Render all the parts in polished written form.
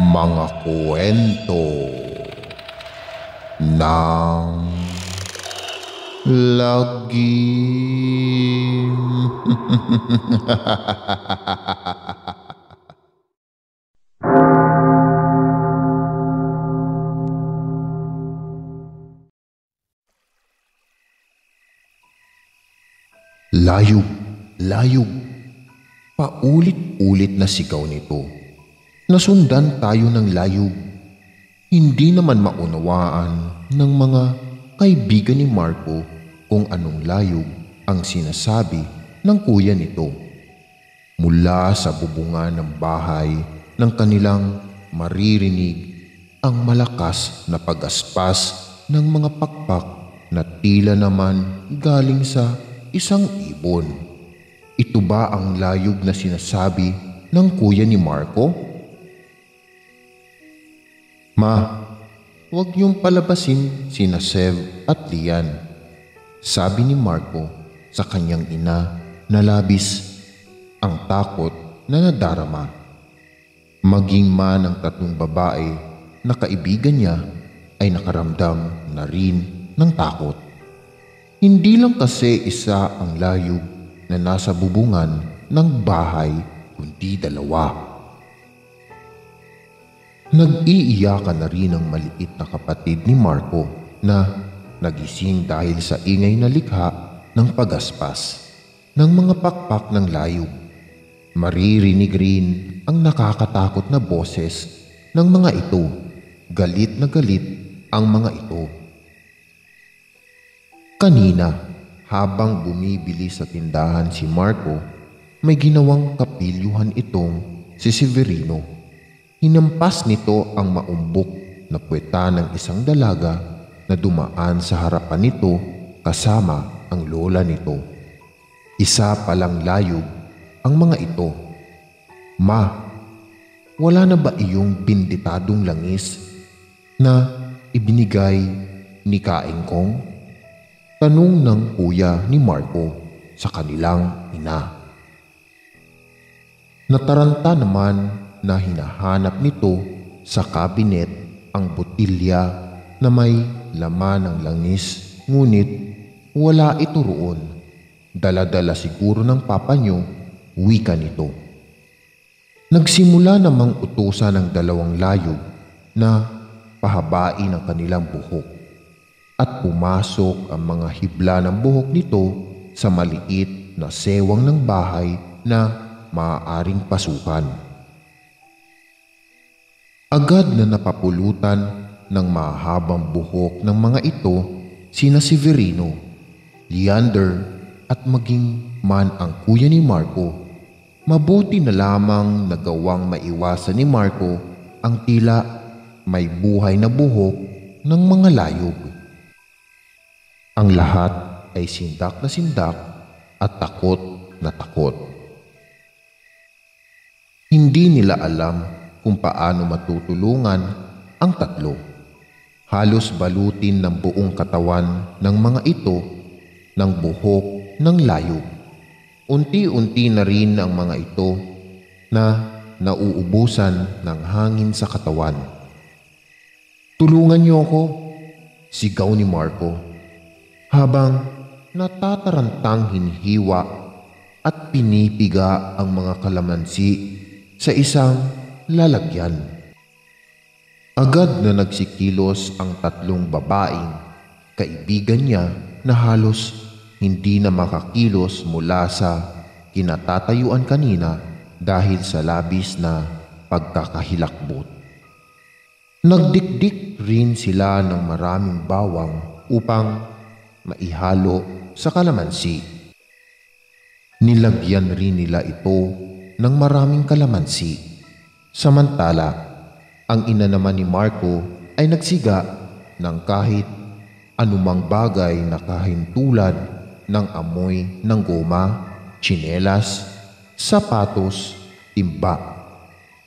Mga kwento ng lagim. Layog, layog. Paulit-ulit na sigaw nito. Nasundan tayo ng layog. Hindi naman maunawaan ng mga kaibigan ni Marco kung anong layog ang sinasabi ng kuya nito. Mula sa bubungan ng bahay ng kanilang maririnig ang malakas na pagaspas ng mga pakpak na tila naman galing sa isang ibon. Ito ba ang layog na sinasabi ng kuya ni Marco? Ma, huwag niyong palabasin sina Sev at Lian, sabi ni Marco sa kanyang ina na labis ang takot na nadarama. Maging man ang tatlong babae na kaibigan niya ay nakaramdam na rin ng takot. Hindi lang kasi isa ang layog na nasa bubungan ng bahay kundi dalawa. Nag-iiyakan na rin ang maliit na kapatid ni Marco na nagising dahil sa ingay na likha ng pagaspas ng mga pakpak ng layog. Maririnig rin ang nakakatakot na boses ng mga ito. Galit na galit ang mga ito. Kanina, habang bumibili sa tindahan si Marco, may ginawang kapilyuhan itong si Severino. Hinampas nito ang maumbok na puweta ng isang dalaga na dumaan sa harapan nito kasama ang lola nito. Isa palang layog ang mga ito. Ma, wala na ba iyong binditadong langis na ibinigay ni Kaing Kong? Tanong ng kuya ni Marco sa kanilang ina. Nataranta naman na hinahanap nito sa kabinet ang botilya na may laman ng langis, ngunit wala ito roon. Dala-dala siguro ng papa niyo, wika nito. Nagsimula namang utusan ng dalawang layog na pahabain ang kanilang buhok at pumasok ang mga hibla ng buhok nito sa maliit na sewang ng bahay na maaaring pasukan. Agad na napapulutan ng mahabang buhok ng mga ito sina Severino, Leander at maging man ang kuya ni Marco. Mabuti na lamang nagawang maiwasan ni Marco ang tila may buhay na buhok ng mga layog. Ang lahat ay sindak na sindak at takot na takot. Hindi nila alam kung paano matutulungan ang tatlo. Halos balutin ng buong katawan ng mga ito ng buhok ng layog. Unti-unti na rin ang mga ito na nauubusan ng hangin sa katawan. Tulungan niyo ako, sigaw ni Marco, habang natatarantang hinhiwa at pinipiga ang mga kalamansi sa isang lalagyan. Agad na nagsikilos ang tatlong babaeng kaibigan niya na halos hindi na makakilos mula sa kinatatayuan kanina dahil sa labis na pagkakahilakbot. Nagdikdik rin sila ng maraming bawang upang maihalo sa kalamansi. Nilagyan rin nila ito ng maraming kalamansi. Samantala, ang ina naman ni Marco ay nagsiga ng kahit anumang bagay na kahintulad ng amoy ng goma, tsinelas, sapatos, timba.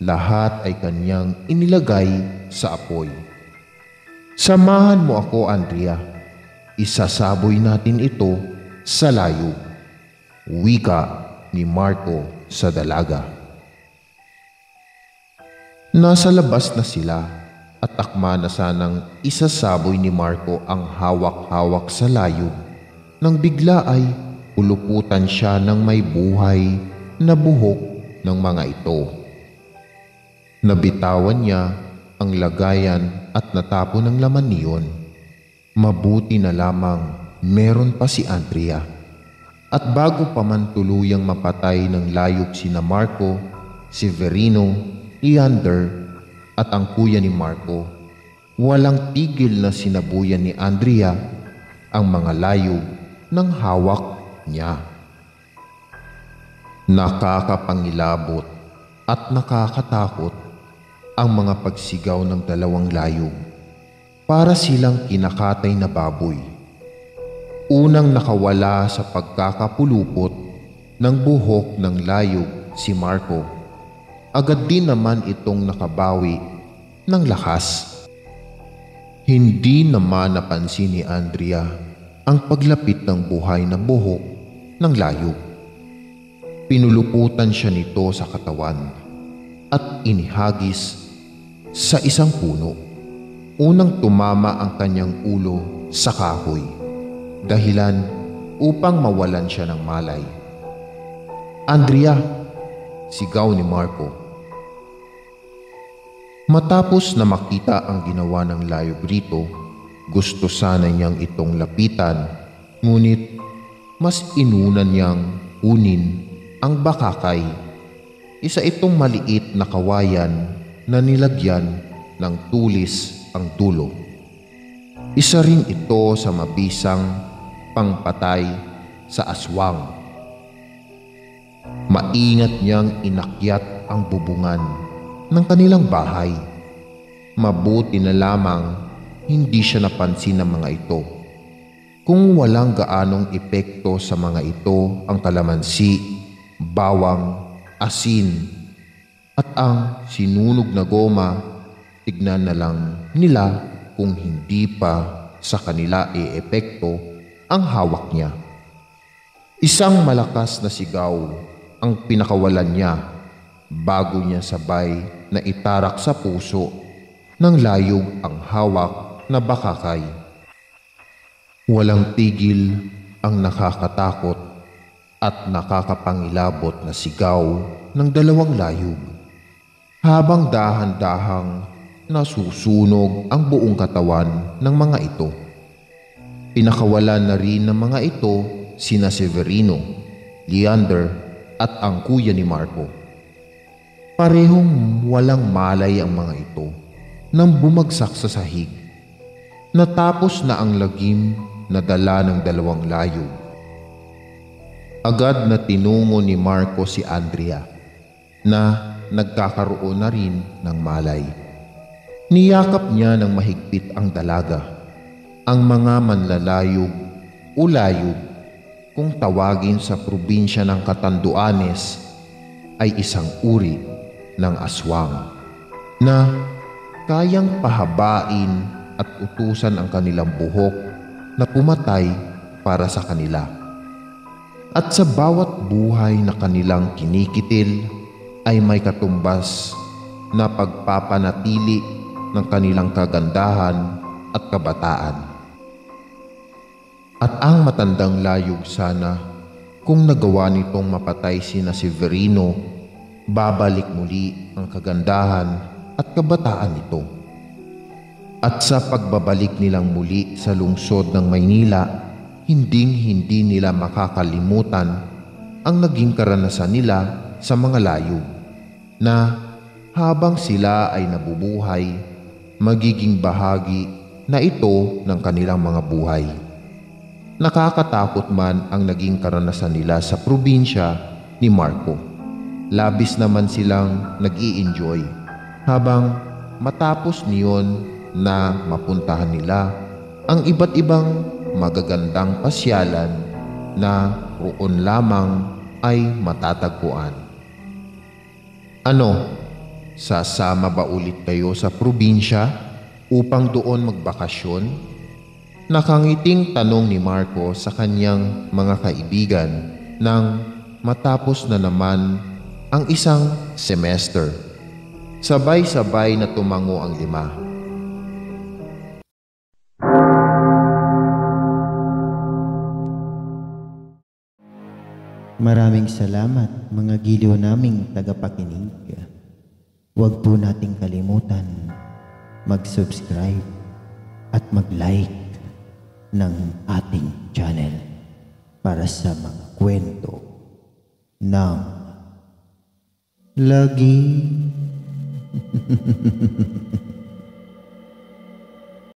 Lahat ay kanyang inilagay sa apoy. Samahan mo ako, Andrea. Isasaboy natin ito sa layog. Wika ni Marco sa dalaga. Nasa labas na sila at akma na sanang isasaboy ni Marco ang hawak-hawak sa layog nang bigla ay puluputan siya ng may buhay na buhok ng mga ito. Nabitawan niya ang lagayan at natapon ng laman niyon. Mabuti na lamang meron pa si Andrea. At bago pa man tuluyang mapatay ng layog sina Marco, Severino, Leander at ang kuya ni Marco, walang tigil na sinabuyan ni Andrea ang mga layog ng hawak niya. Nakakapangilabot at nakakatakot ang mga pagsigaw ng dalawang layog. Para silang kinakatay na baboy. Unang nakawala sa pagkakapulupot ng buhok ng layog si Marco. Agad din naman itong nakabawi ng lakas. Hindi naman napansin ni Andrea ang paglapit ng buhay na buhok ng layog. Pinuluputan siya nito sa katawan at inihagis sa isang puno. Unang tumama ang kanyang ulo sa kahoy, dahilan upang mawalan siya ng malay. "Andrea!" sigaw ni Marco. Matapos na makita ang ginawa ng layog rito, gusto sana niyang itong lapitan, ngunit mas inunan niyang kunin ang bakakay. Isa itong maliit na kawayan na nilagyan ng tulis ang dulo. Isa rin ito sa mabisang pangpatay sa aswang. Maingat niyang inakyat ang bubungan ng kanilang bahay. Mabuti na lamang hindi siya napansin ng mga ito. Kung walang gaanong epekto sa mga ito ang kalamansi, bawang, asin, at ang sinunog na goma, tignan na lang nila kung hindi pa sa kanila e-epekto ang hawak niya. Isang malakas na sigaw ang pinakawalan niya bago niya sabay na itarak sa puso ng layog ang hawak na bakakay. Walang tigil ang nakakatakot at nakakapangilabot na sigaw ng dalawang layog habang dahan-dahang nasusunog ang buong katawan ng mga ito. Pinakawalan na rin ng mga ito sina Severino, Leander at ang kuya ni Marco. Parehong walang malay ang mga ito nang bumagsak sa sahig. Natapos na ang lagim na dala ng dalawang layog. Agad na tinungo ni Marco si Andrea na nagkakaroon na rin ng malay. Niyakap niya ng mahigpit ang dalaga. Ang mga manlalayog o layog, kung tawagin sa probinsya ng Catanduanes, ay isang uri ng aswang na kayang pahabain at utusan ang kanilang buhok na pumatay para sa kanila. At sa bawat buhay na kanilang kinikitil ay may katumbas na pagpapanatili ng kanilang kagandahan at kabataan. At ang matandang layog sana, kung nagawa nitong mapatay sina Severino, babalik muli ang kagandahan at kabataan nito. At sa pagbabalik nilang muli sa lungsod ng Maynila, hinding-hindi nila makakalimutan ang naging karanasan nila sa mga layog na habang sila ay nabubuhay, magiging bahagi na ito ng kanilang mga buhay. Nakakatakot man ang naging karanasan nila sa probinsya ni Marco. Labis naman silang nag-i-enjoy habang matapos niyon na mapuntahan nila ang iba't ibang magagandang pasyalan na roon lamang ay matatagpuan. Ano, sasama ba ulit kayo sa probinsya upang doon magbakasyon? Nakangiting tanong ni Marco sa kanyang mga kaibigan nang matapos na naman ang isang semester. Sabay-sabay na tumango ang 5. Maraming salamat mga giliw naming tagapakinig. Huwag po nating kalimutan mag-subscribe at mag-like ng ating channel para sa mga kwento ng lagi.